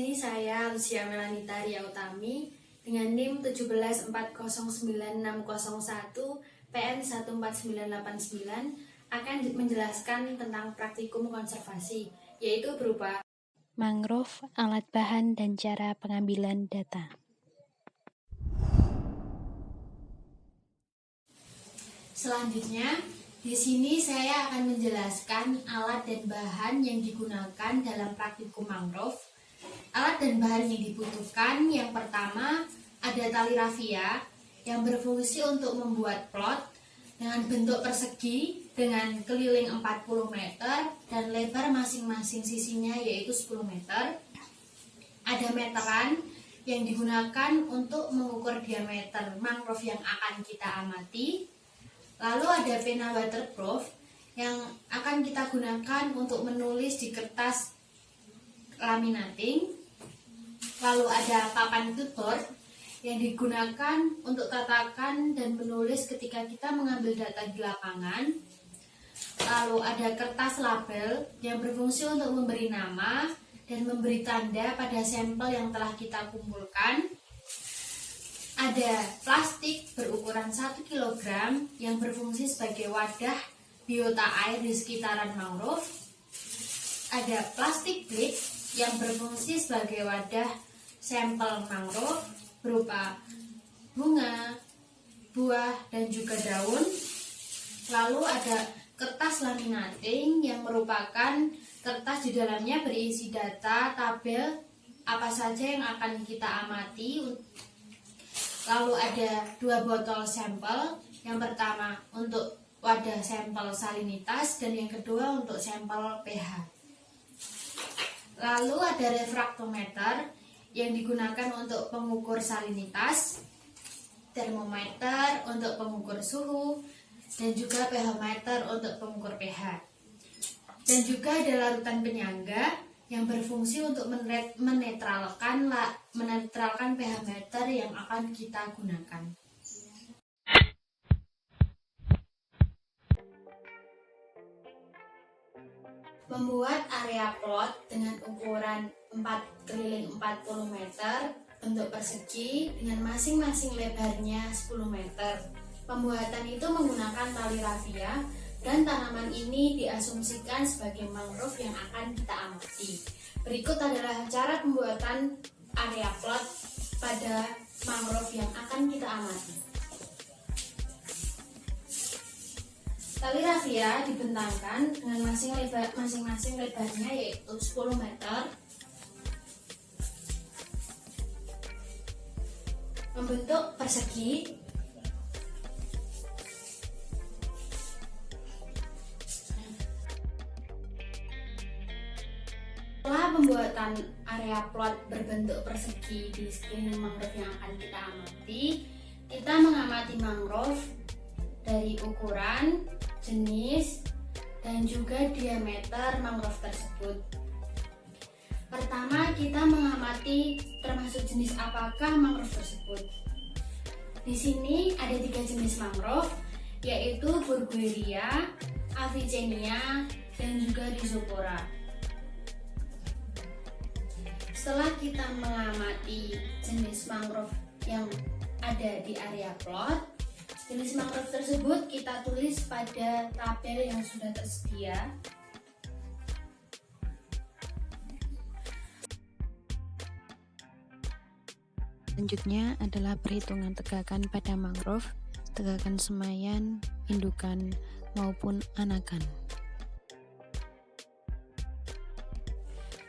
sini saya Lucia Melanita Ria Utami dengan NIM 1740961 PN 14989 akan menjelaskan tentang praktikum konservasi, yaitu berupa mangrove, alat bahan, dan cara pengambilan data. Selanjutnya, di sini saya akan menjelaskan alat dan bahan yang digunakan dalam praktikum mangrove. Alat dan bahan yang dibutuhkan, yang pertama ada tali rafia yang berfungsi untuk membuat plot dengan bentuk persegi dengan keliling 40 meter dan lebar masing-masing sisinya yaitu 10 meter. Ada meteran yang digunakan untuk mengukur diameter mangrove yang akan kita amati. Lalu ada pena waterproof yang akan kita gunakan untuk menulis di kertas laminating. Lalu ada papan tutor yang digunakan untuk tatakan dan menulis ketika kita mengambil data di lapangan. Lalu ada kertas label yang berfungsi untuk memberi nama dan memberi tanda pada sampel yang telah kita kumpulkan. Ada plastik berukuran 1 kg yang berfungsi sebagai wadah biota air di sekitaran mangrove. Ada plastik plate yang berfungsi sebagai wadah sampel mangrove berupa bunga, buah, dan juga daun. Lalu ada kertas laminating yang merupakan kertas di dalamnya berisi data, tabel, apa saja yang akan kita amati. Lalu ada 2 botol sampel, yang pertama untuk wadah sampel salinitas dan yang kedua untuk sampel pH. Lalu ada refraktometer yang digunakan untuk pengukur salinitas, termometer untuk pengukur suhu, dan juga pH-meter untuk pengukur pH. Dan juga ada larutan penyangga yang berfungsi untuk menetralkan pH-meter yang akan kita gunakan. Membuat area plot dengan ukuran 4x40 meter bentuk persegi dengan masing-masing lebarnya 10 meter. Pembuatan itu menggunakan tali rafia dan tanaman ini diasumsikan sebagai mangrove yang akan kita amati. Berikut adalah cara pembuatan area plot pada mangrove yang akan kita amati. Tali rafia dibentangkan dengan masing-masing lebarnya yaitu 10 meter. Membentuk persegi. Setelah pembuatan area plot berbentuk persegi di sekeliling mangrove yang akan kita amati, kita mengamati mangrove dari ukuran, jenis, dan juga diameter mangrove tersebut. Pertama, kita mengamati termasuk jenis apakah mangrove tersebut. Di sini ada 3 jenis mangrove, yaitu Burgueria, Avicennia, dan juga Rhizopora. Setelah kita mengamati jenis mangrove yang ada di area plot, jenis mangrove tersebut kita tulis pada tabel yang sudah tersedia. Selanjutnya adalah perhitungan tegakan pada mangrove, tegakan semayan, indukan, maupun anakan.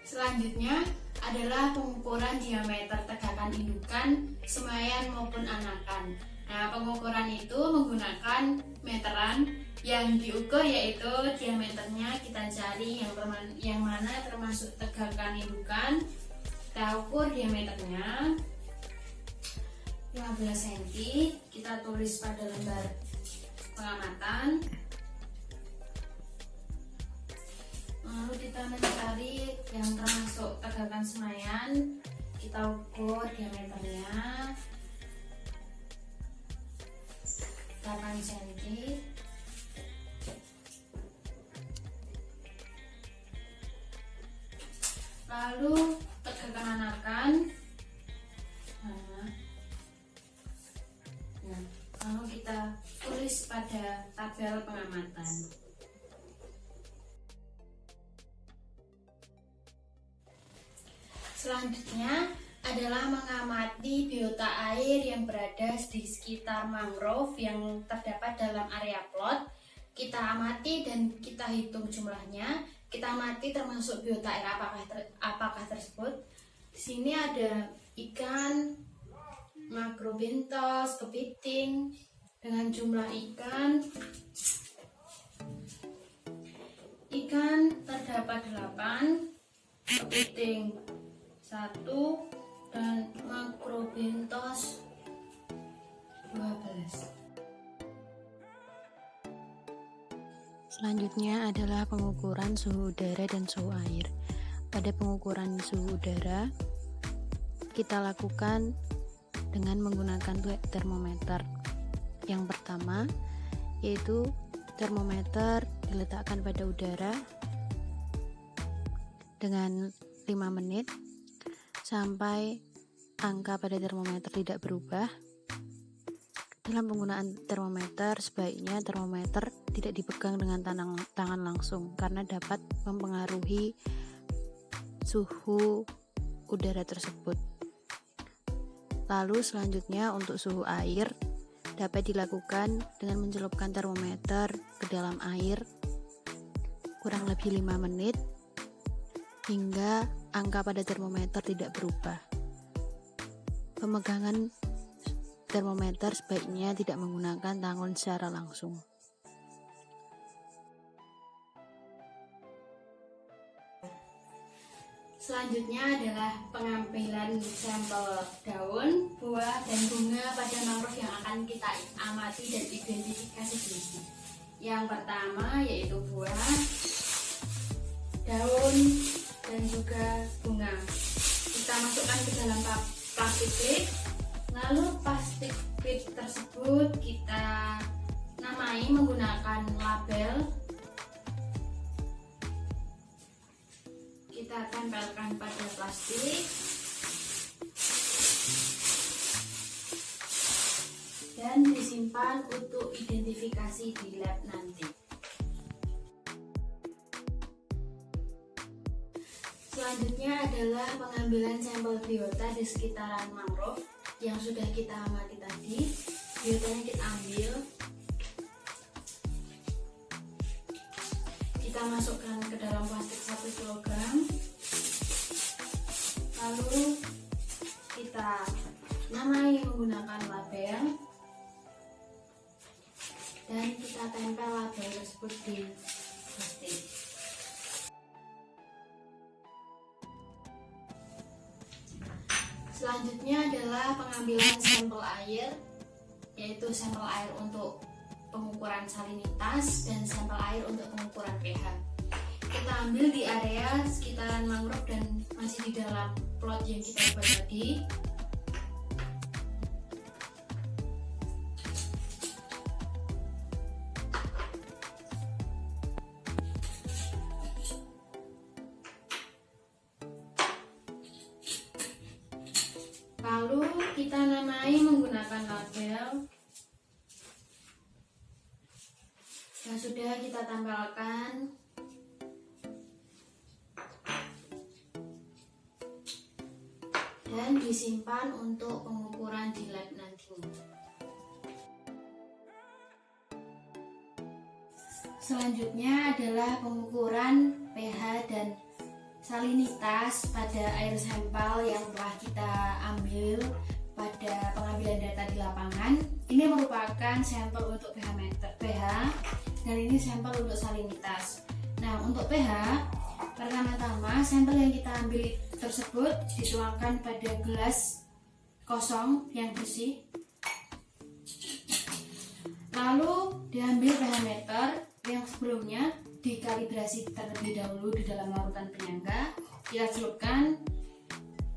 Selanjutnya adalah pengukuran diameter tegakan indukan, semayan maupun anakan. Nah, pengukuran itu menggunakan meteran yang diukur, yaitu diameternya kita cari yang mana termasuk tegakan indukan. Kita ukur diameternya 15 cm, kita tulis pada lembar pengamatan. Lalu kita mencari yang termasuk tegakan semayan, kita ukur diameternya 8 cm. Lalu tegakan Selanjutnya adalah mengamati biota air yang berada di sekitar mangrove yang terdapat dalam area plot. Kita amati dan kita hitung jumlahnya. Kita amati termasuk biota air apakah tersebut. Di sini ada ikan, makrobenthos, kepiting dengan jumlah ikan terdapat 8, kepiting 1, dan makrobenthos 12. Selanjutnya adalah pengukuran suhu udara dan suhu air. Pada pengukuran suhu udara, kita lakukan dengan menggunakan termometer. Yang pertama, yaitu termometer diletakkan pada udara dengan 5 menit sampai angka pada termometer tidak berubah. Dalam penggunaan termometer, sebaiknya termometer tidak dipegang dengan tangan langsung karena dapat mempengaruhi suhu udara tersebut. Lalu selanjutnya untuk suhu air dapat dilakukan dengan mencelupkan termometer ke dalam air kurang lebih 5 menit hingga angka pada termometer tidak berubah. Pemegangan termometer sebaiknya tidak menggunakan tangan secara langsung. Selanjutnya adalah pengambilan sampel daun, buah, dan bunga pada mangrove yang akan kita amati dan identifikasi jenisnya. Yang pertama yaitu buah, daun, dan juga bunga. Kita masukkan ke dalam plastik klip. Lalu plastik klip tersebut kita namai menggunakan label. Kita tempelkan pada plastik dan disimpan untuk identifikasi di lab nanti. Selanjutnya adalah pengambilan sampel biota di sekitaran mangrove yang sudah kita amati tadi. Biotanya kita ambil, kita masukkan ke dalam plastik 1 kg, lalu kita namai menggunakan label dan kita tempel label tersebut di plastik. Selanjutnya adalah pengambilan sampel air, yaitu sampel air untuk pengukuran salinitas dan sampel air untuk pengukuran pH. Kita ambil di area sekitaran mangrove dan masih di dalam plot yang kita buat tadi. Lalu kita namai menggunakan label yang sudah kita tempelkan. Dan disimpan untuk pengukuran di lab nantinya. Selanjutnya adalah pengukuran pH dan salinitas pada air sampel yang telah kita ambil pada pengambilan data di lapangan. Ini merupakan sampel untuk pH dan ini sampel untuk salinitas. Nah, untuk pH, pertama-tama sampel yang kita ambil tersebut dituangkan pada gelas kosong yang bersih. Lalu diambil pH meter yang sebelumnya dikalibrasi terlebih dahulu di dalam larutan penyangga. Kita celupkan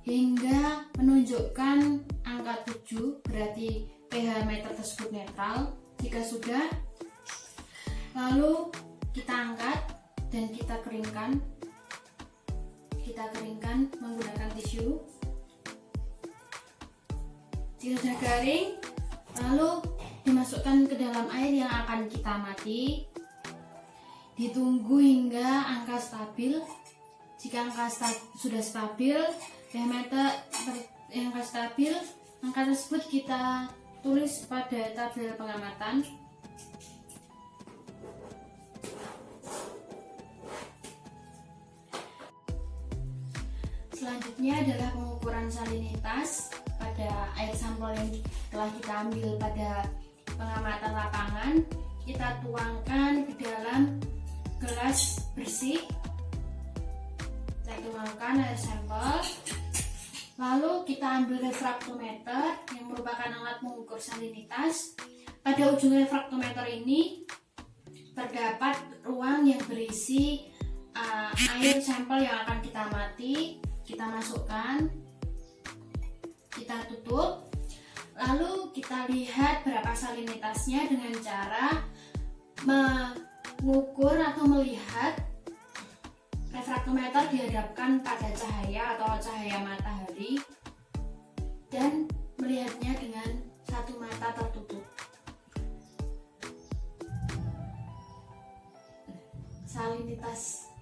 hingga menunjukkan angka 7, berarti pH meter tersebut netral. Jika sudah, lalu kita angkat dan kita keringkan. Kita keringkan menggunakan tisu. Jika sudah garing, lalu dimasukkan ke dalam air yang akan kita amati. Ditunggu hingga angka stabil. Jika angka sudah stabil, diameter yang stabil. Angka tersebut kita tulis pada tabel pengamatan. Selanjutnya adalah pengukuran salinitas pada air sampel yang telah kita ambil pada pengamatan lapangan. Kita tuangkan ke dalam gelas bersih. Kita tuangkan air sampel. Lalu kita ambil refraktometer yang merupakan alat mengukur salinitas. Pada ujung refraktometer ini terdapat ruang yang berisi air sampel yang akan kita amati. Kita masukkan, kita tutup, lalu kita lihat berapa salinitasnya dengan cara mengukur atau melihat refraktometer dihadapkan pada cahaya atau cahaya matahari dan melihatnya dengan satu mata tertutup. Salinitas